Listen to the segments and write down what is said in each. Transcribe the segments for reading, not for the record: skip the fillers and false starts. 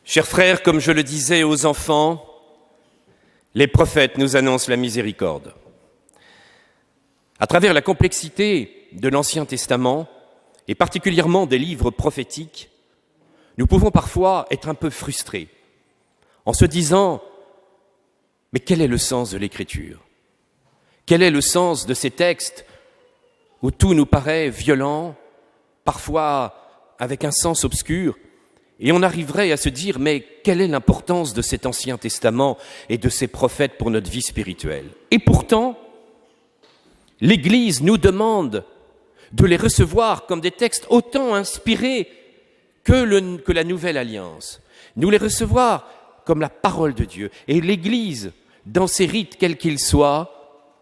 Chers frères, comme je le disais aux enfants, les prophètes nous annoncent la miséricorde. À travers la complexité de l'Ancien Testament, et particulièrement des livres prophétiques, nous pouvons parfois être un peu frustrés en se disant « Mais quel est le sens de l'Écriture ? Quel est le sens de ces textes où tout nous paraît violent, parfois avec un sens obscur ?» Et on arriverait à se dire, mais quelle est l'importance de cet Ancien Testament et de ces prophètes pour notre vie spirituelle ? Et pourtant, l'Église nous demande de les recevoir comme des textes autant inspirés que la Nouvelle Alliance. Nous les recevoir comme la parole de Dieu. Et l'Église, dans ses rites quels qu'ils soient,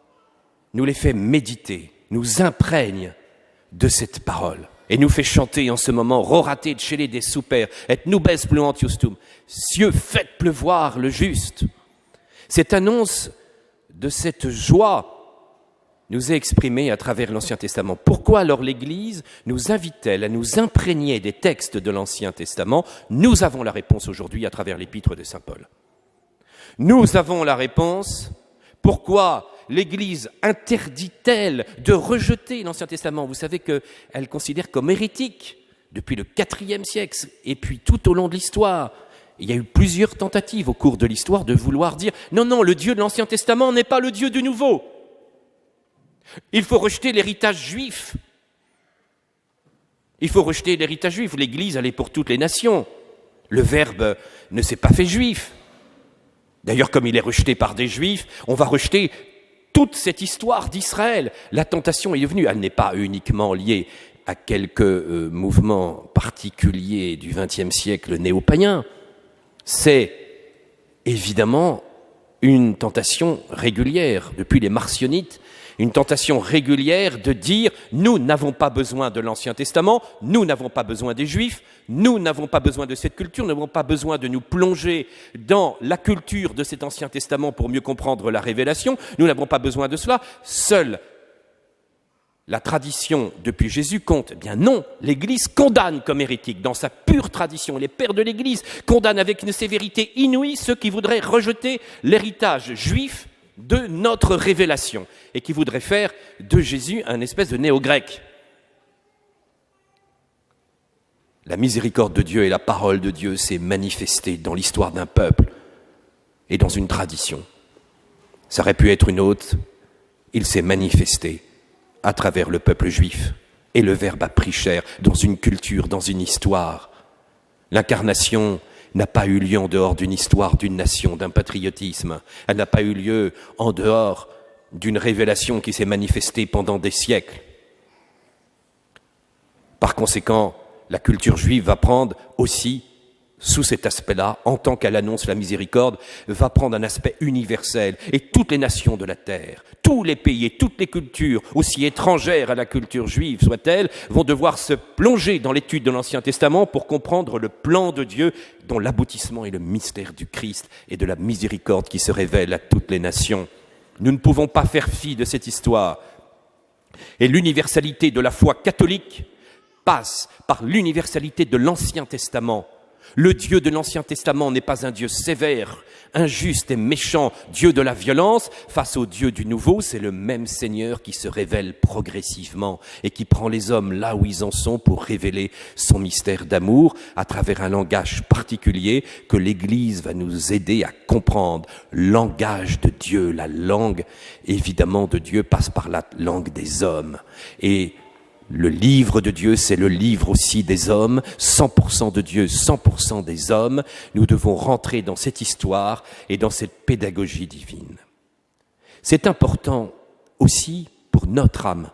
nous les fait méditer, nous imprègne de cette parole. Et nous fait chanter en ce moment, rorater de chez des super, et nubes pluantiustum, cieux, faites pleuvoir le juste. Cette annonce de cette joie nous est exprimée à travers l'Ancien Testament. Pourquoi alors l'Église nous invite-t-elle à nous imprégner des textes de l'Ancien Testament ? Nous avons la réponse aujourd'hui à travers l'épître de Saint Paul. Nous avons la réponse. Pourquoi l'Église interdit-elle de rejeter l'Ancien Testament ? Vous savez qu'elle considère comme hérétique depuis le IVe siècle et puis tout au long de l'histoire. Il y a eu plusieurs tentatives au cours de l'histoire de vouloir dire « Non, le Dieu de l'Ancien Testament n'est pas le Dieu du Nouveau. Il faut rejeter l'héritage juif. Il faut rejeter l'héritage juif. L'Église, elle est pour toutes les nations. Le Verbe ne s'est pas fait juif. D'ailleurs, comme il est rejeté par des Juifs, on va rejeter toute cette histoire d'Israël. La tentation est devenue, elle n'est pas uniquement liée à quelques mouvements particuliers du XXe siècle néo-païen. C'est évidemment une tentation régulière, depuis les marcionites, une tentation régulière de dire « Nous n'avons pas besoin de l'Ancien Testament, nous n'avons pas besoin des Juifs, nous n'avons pas besoin de cette culture, nous n'avons pas besoin de nous plonger dans la culture de cet Ancien Testament pour mieux comprendre la révélation, nous n'avons pas besoin de cela, seule la tradition depuis Jésus compte. » Eh bien non, l'Église condamne comme hérétique dans sa pure tradition. Les pères de l'Église condamnent avec une sévérité inouïe ceux qui voudraient rejeter l'héritage juif de notre révélation et qui voudrait faire de Jésus un espèce de néo-grec. La miséricorde de Dieu et la parole de Dieu s'est manifestée dans l'histoire d'un peuple et dans une tradition. Ça aurait pu être une autre. Il s'est manifesté à travers le peuple juif et le Verbe a pris chair dans une culture, dans une histoire. L'incarnation n'a pas eu lieu en dehors d'une histoire, d'une nation, d'un patriotisme. Elle n'a pas eu lieu en dehors d'une révélation qui s'est manifestée pendant des siècles. Par conséquent, la culture juive va prendre aussi, sous cet aspect-là, en tant qu'elle annonce la miséricorde, va prendre un aspect universel. Et toutes les nations de la terre, tous les pays et toutes les cultures, aussi étrangères à la culture juive soient-elles, vont devoir se plonger dans l'étude de l'Ancien Testament pour comprendre le plan de Dieu dont l'aboutissement est le mystère du Christ et de la miséricorde qui se révèle à toutes les nations. Nous ne pouvons pas faire fi de cette histoire. Et l'universalité de la foi catholique passe par l'universalité de l'Ancien Testament. Le Dieu de l'Ancien Testament n'est pas un Dieu sévère, injuste et méchant, Dieu de la violence. Face au Dieu du Nouveau, c'est le même Seigneur qui se révèle progressivement et qui prend les hommes là où ils en sont pour révéler son mystère d'amour à travers un langage particulier que l'Église va nous aider à comprendre. Langage de Dieu, la langue évidemment de Dieu passe par la langue des hommes. Et le livre de Dieu, c'est le livre aussi des hommes, 100% de Dieu, 100% des hommes. Nous devons rentrer dans cette histoire et dans cette pédagogie divine. C'est important aussi pour notre âme,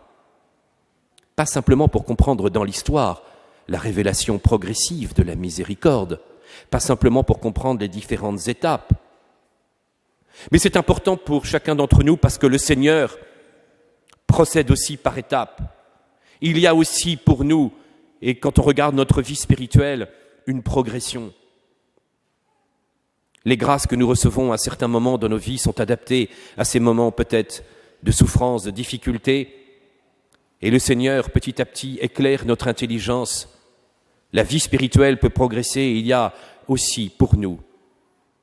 pas simplement pour comprendre dans l'histoire la révélation progressive de la miséricorde, pas simplement pour comprendre les différentes étapes, mais c'est important pour chacun d'entre nous parce que le Seigneur procède aussi par étapes. Il y a aussi pour nous, et quand on regarde notre vie spirituelle, une progression. Les grâces que nous recevons à certains moments dans nos vies sont adaptées à ces moments peut-être de souffrance, de difficulté. Et le Seigneur, petit à petit, éclaire notre intelligence. La vie spirituelle peut progresser. Il y a aussi pour nous,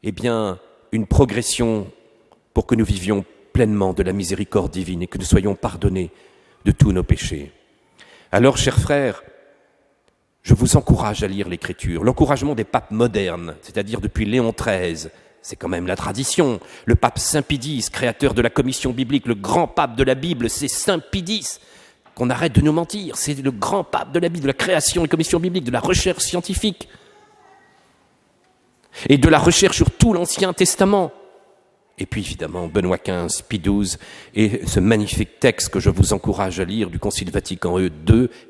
une progression pour que nous vivions pleinement de la miséricorde divine et que nous soyons pardonnés de tous nos péchés. Alors, chers frères, je vous encourage à lire l'Écriture. L'encouragement des papes modernes, c'est-à-dire depuis Léon XIII, c'est quand même la tradition. Le pape Saint Pidis, créateur de la commission biblique, le grand pape de la Bible, c'est Saint Pidis. Qu'on arrête de nous mentir, c'est le grand pape de la Bible, de la création de la commission biblique, de la recherche scientifique et de la recherche sur tout l'Ancien Testament. Et puis évidemment, Benoît XV, Pie XII, et ce magnifique texte que je vous encourage à lire du Concile Vatican II,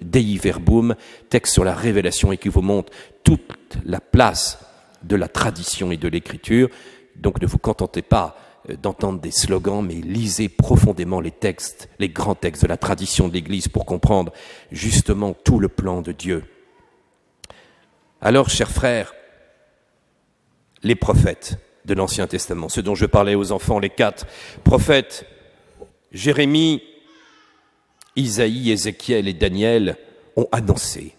Dei Verbum, texte sur la révélation et qui vous montre toute la place de la tradition et de l'écriture. Donc ne vous contentez pas d'entendre des slogans, mais lisez profondément les textes, les grands textes de la tradition de l'Église pour comprendre justement tout le plan de Dieu. Alors, chers frères, les prophètes de l'Ancien Testament, ceux dont je parlais aux enfants, les 4 prophètes, Jérémie, Isaïe, Ézéchiel et Daniel, ont annoncé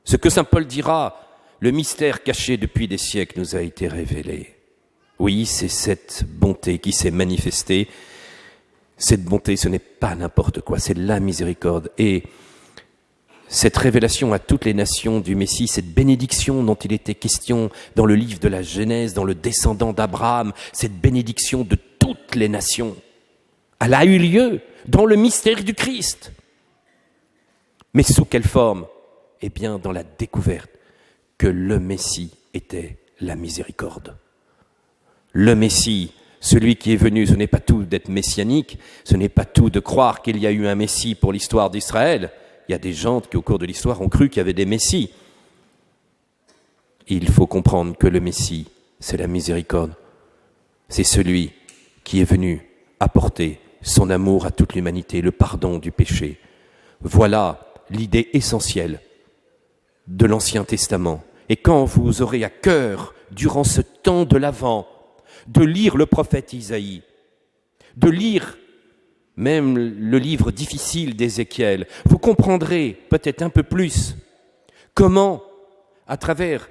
ce que saint Paul dira, le mystère caché depuis des siècles nous a été révélé. Oui, c'est cette bonté qui s'est manifestée. Cette bonté, ce n'est pas n'importe quoi, c'est la miséricorde. Et cette révélation à toutes les nations du Messie, cette bénédiction dont il était question dans le livre de la Genèse, dans le descendant d'Abraham, cette bénédiction de toutes les nations, elle a eu lieu dans le mystère du Christ. Mais sous quelle forme ? Eh bien, dans la découverte que le Messie était la miséricorde. Le Messie, celui qui est venu, ce n'est pas tout d'être messianique, ce n'est pas tout de croire qu'il y a eu un Messie pour l'histoire d'Israël. Il y a des gens qui, au cours de l'histoire, ont cru qu'il y avait des messies. Il faut comprendre que le Messie, c'est la miséricorde. C'est celui qui est venu apporter son amour à toute l'humanité, le pardon du péché. Voilà l'idée essentielle de l'Ancien Testament. Et quand vous aurez à cœur, durant ce temps de l'Avent, de lire le prophète Isaïe, de lire même le livre difficile d'Ézéchiel, vous comprendrez peut-être un peu plus comment, à travers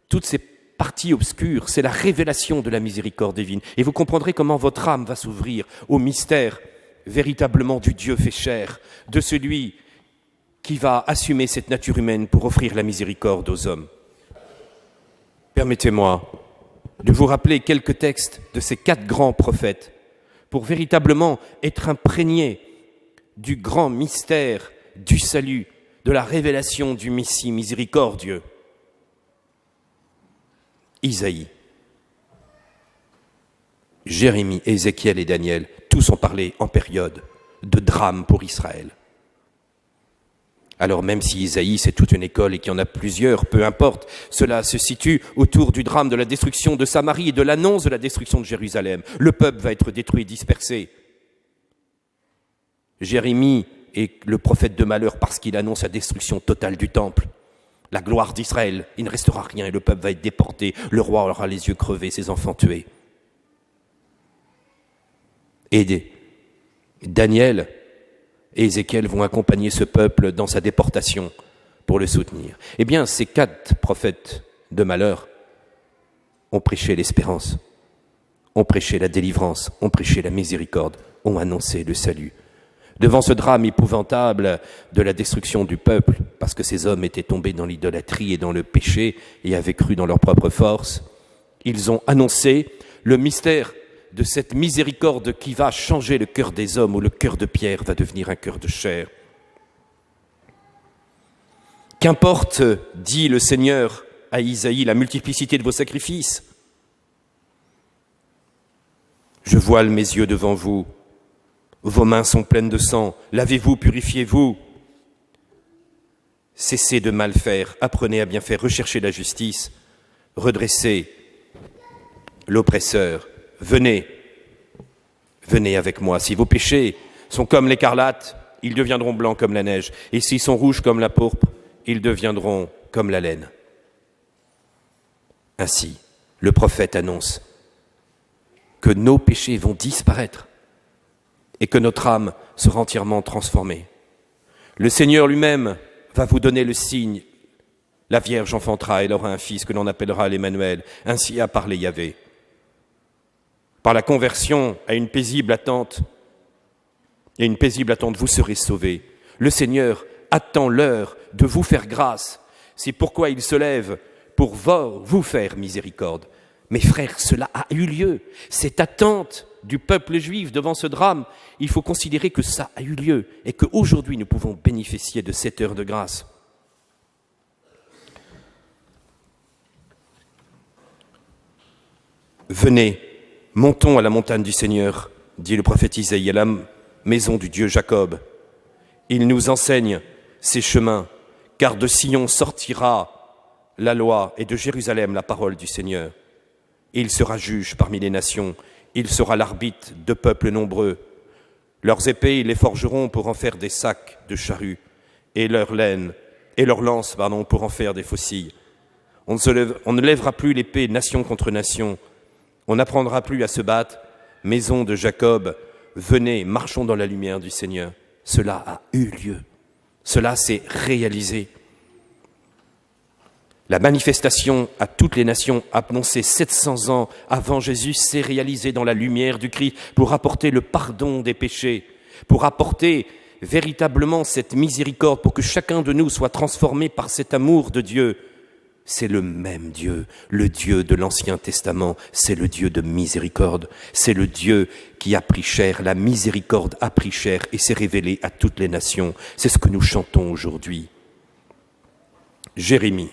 toutes ces parties obscures, c'est la révélation de la miséricorde divine. Et vous comprendrez comment votre âme va s'ouvrir au mystère véritablement du Dieu fait chair, de celui qui va assumer cette nature humaine pour offrir la miséricorde aux hommes. Permettez-moi de vous rappeler quelques textes de ces 4 grands prophètes pour véritablement être imprégné du grand mystère du salut, de la révélation du Messie miséricordieux. Isaïe, Jérémie, Ézéchiel et Daniel, tous ont parlé en période de drame pour Israël. Alors même si Isaïe, c'est toute une école et qu'il y en a plusieurs, peu importe, cela se situe autour du drame de la destruction de Samarie et de l'annonce de la destruction de Jérusalem. Le peuple va être détruit, dispersé. Jérémie est le prophète de malheur parce qu'il annonce la destruction totale du temple. La gloire d'Israël, il ne restera rien et le peuple va être déporté. Le roi aura les yeux crevés, ses enfants tués. Et Daniel et Ézéchiel vont accompagner ce peuple dans sa déportation pour le soutenir. Eh bien, ces 4 prophètes de malheur ont prêché l'espérance, ont prêché la délivrance, ont prêché la miséricorde, ont annoncé le salut. Devant ce drame épouvantable de la destruction du peuple, parce que ces hommes étaient tombés dans l'idolâtrie et dans le péché et avaient cru dans leur propre force, ils ont annoncé le mystère de cette miséricorde qui va changer le cœur des hommes, où le cœur de pierre va devenir un cœur de chair. Qu'importe, dit le Seigneur à Isaïe, la multiplicité de vos sacrifices. Je voile mes yeux devant vous, vos mains sont pleines de sang, lavez-vous, purifiez-vous. Cessez de mal faire, apprenez à bien faire, recherchez la justice, redressez l'oppresseur. Venez, venez avec moi. Si vos péchés sont comme l'écarlate, ils deviendront blancs comme la neige. Et s'ils sont rouges comme la pourpre, ils deviendront comme la laine. Ainsi, le prophète annonce que nos péchés vont disparaître et que notre âme sera entièrement transformée. Le Seigneur lui-même va vous donner le signe, La Vierge enfantera, elle aura un fils que l'on appellera l'Emmanuel. Ainsi a parlé Yahvé. Par la conversion à une paisible attente, vous serez sauvés. Le Seigneur attend l'heure de vous faire grâce. C'est pourquoi il se lève pour vous faire miséricorde. Mes frères, cela a eu lieu. Cette attente du peuple juif devant ce drame, il faut considérer que ça a eu lieu et qu'aujourd'hui nous pouvons bénéficier de cette heure de grâce. Venez, montons à la montagne du Seigneur, dit le prophète Isaïe, à la maison du Dieu Jacob. Il nous enseigne ses chemins, car de Sion sortira la loi et de Jérusalem la parole du Seigneur. Il sera juge parmi les nations, il sera l'arbitre de peuples nombreux. Leurs épées, ils les forgeront pour en faire des sacs de charrues, et leur lance, pour en faire des faucilles. On ne lèvera plus l'épée nation contre nation, on n'apprendra plus à se battre. Maison de Jacob, venez, marchons dans la lumière du Seigneur. Cela a eu lieu, cela s'est réalisé. La manifestation à toutes les nations annoncée 700 ans avant Jésus s'est réalisée dans la lumière du Christ pour apporter le pardon des péchés, pour apporter véritablement cette miséricorde, pour que chacun de nous soit transformé par cet amour de Dieu. C'est le même Dieu, le Dieu de l'Ancien Testament, c'est le Dieu de miséricorde, c'est le Dieu qui a pris chair, la miséricorde a pris chair et s'est révélée à toutes les nations. C'est ce que nous chantons aujourd'hui. Jérémie.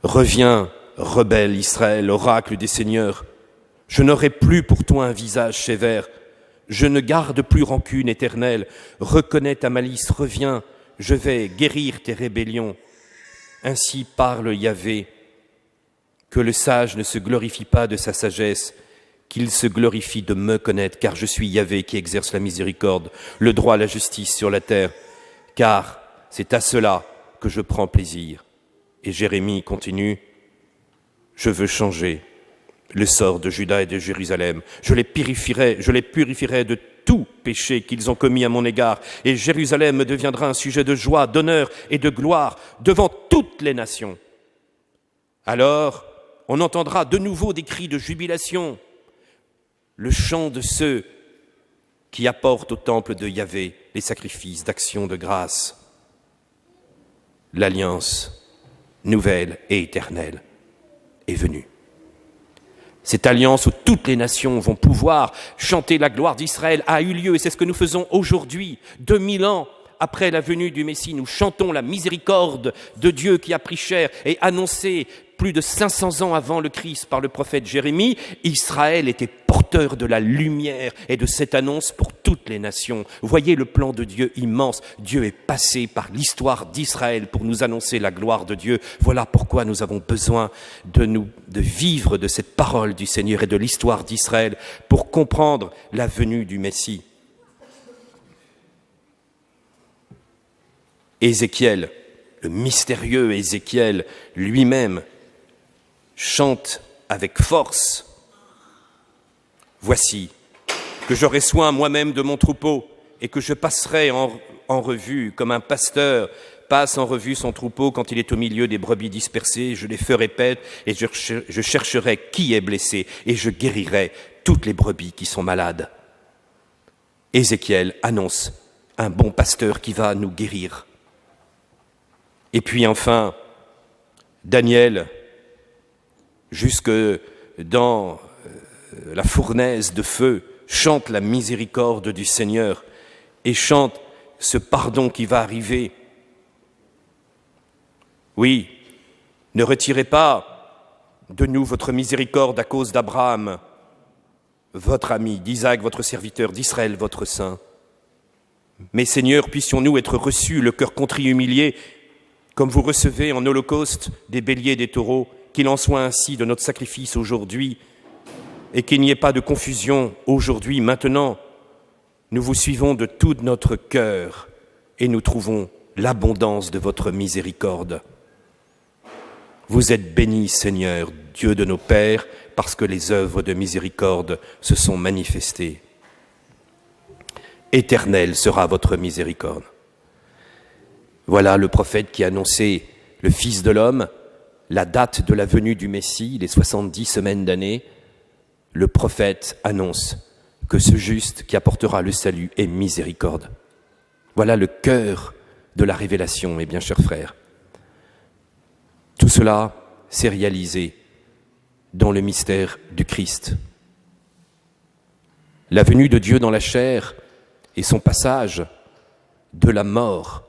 Reviens, rebelle Israël, oracle des seigneurs. Je n'aurai plus pour toi un visage sévère. Je ne garde plus rancune éternelle. Reconnais ta malice, reviens. Je vais guérir tes rébellions. Ainsi parle Yahvé. Que le sage ne se glorifie pas de sa sagesse, qu'il se glorifie de me connaître, car je suis Yahvé qui exerce la miséricorde, le droit, la justice sur la terre, car c'est à cela que je prends plaisir. Et Jérémie continue, je veux changer le sort de Juda et de Jérusalem. Je les purifierai de tout péché qu'ils ont commis à mon égard. Et Jérusalem deviendra un sujet de joie, d'honneur et de gloire devant toutes les nations. Alors, on entendra de nouveau des cris de jubilation, le chant de ceux qui apportent au temple de Yahvé les sacrifices d'action de grâce. L'alliance nouvelle et éternelle est venue. Cette alliance où toutes les nations vont pouvoir chanter la gloire d'Israël a eu lieu et c'est ce que nous faisons aujourd'hui, 2000 ans après la venue du Messie. Nous chantons la miséricorde de Dieu qui a pris chair et annoncé plus de 500 ans avant le Christ par le prophète Jérémie. Israël était porteur de la lumière et de cette annonce pour toutes les nations. Voyez le plan de Dieu immense. Dieu est passé par l'histoire d'Israël pour nous annoncer la gloire de Dieu. Voilà pourquoi nous avons besoin de vivre de cette parole du Seigneur et de l'histoire d'Israël pour comprendre la venue du Messie. Ézéchiel, le mystérieux Ézéchiel lui-même, chante avec force. Voici que j'aurai soin moi-même de mon troupeau et que je passerai en revue comme un pasteur passe en revue son troupeau quand il est au milieu des brebis dispersées. Je les ferai paître et je chercherai qui est blessé et je guérirai toutes les brebis qui sont malades. Ézéchiel annonce un bon pasteur qui va nous guérir. Et puis enfin, Daniel, jusque dans la fournaise de feu, chante la miséricorde du Seigneur et chante ce pardon qui va arriver. Oui, ne retirez pas de nous votre miséricorde à cause d'Abraham, votre ami, d'Isaac, votre serviteur, d'Israël, votre saint. Mais Seigneur, puissions-nous être reçus, le cœur contrit, humilié, comme vous recevez en holocauste des béliers et des taureaux, qu'il en soit ainsi de notre sacrifice aujourd'hui, et qu'il n'y ait pas de confusion aujourd'hui, maintenant. Nous vous suivons de tout notre cœur, et nous trouvons l'abondance de votre miséricorde. Vous êtes béni, Seigneur, Dieu de nos pères, parce que les œuvres de miséricorde se sont manifestées. Éternelle sera votre miséricorde. Voilà le prophète qui a annoncé le Fils de l'homme, la date de la venue du Messie, les 70 semaines d'année. Le prophète annonce que ce juste qui apportera le salut est miséricorde. Voilà le cœur de la révélation, mes bien chers frères. Tout cela s'est réalisé dans le mystère du Christ. La venue de Dieu dans la chair et son passage de la mort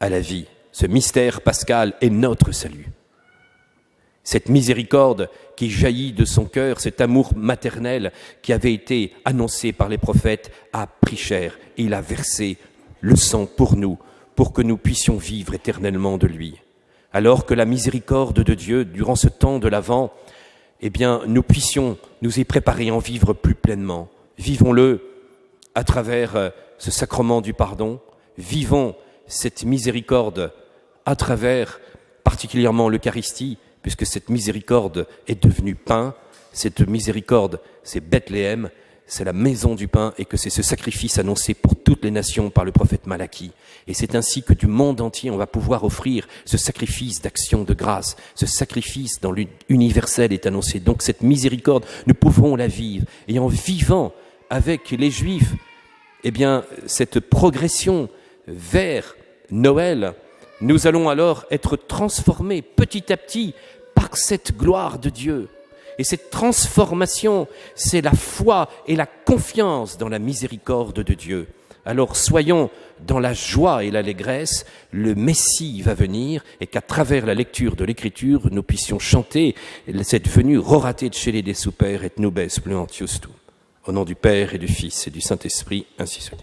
à la vie. Ce mystère pascal est notre salut. Cette miséricorde qui jaillit de son cœur, cet amour maternel qui avait été annoncé par les prophètes, a pris chair et il a versé le sang pour nous, pour que nous puissions vivre éternellement de lui. Alors que la miséricorde de Dieu, durant ce temps de l'Avent, eh bien, nous puissions nous y préparer, en vivre plus pleinement. Vivons-le à travers ce sacrement du pardon. Vivons cette miséricorde à travers particulièrement l'Eucharistie, puisque cette miséricorde est devenue pain. Cette miséricorde, c'est Bethléem, c'est la maison du pain, et que c'est ce sacrifice annoncé pour toutes les nations par le prophète Malachie. Et c'est ainsi que du monde entier, on va pouvoir offrir ce sacrifice d'action de grâce. Ce sacrifice dans l'universel est annoncé. Donc cette miséricorde, nous pouvons la vivre. Et en vivant avec les Juifs, eh bien, cette progression vers Noël, nous allons alors être transformés petit à petit par cette gloire de Dieu. Et cette transformation, c'est la foi et la confiance dans la miséricorde de Dieu. Alors soyons dans la joie et l'allégresse, le Messie va venir, et qu'à travers la lecture de l'Écriture, nous puissions chanter cette venue roratée de chez des super et nubes pluantius tu. Au nom du Père et du Fils et du Saint-Esprit, ainsi soit.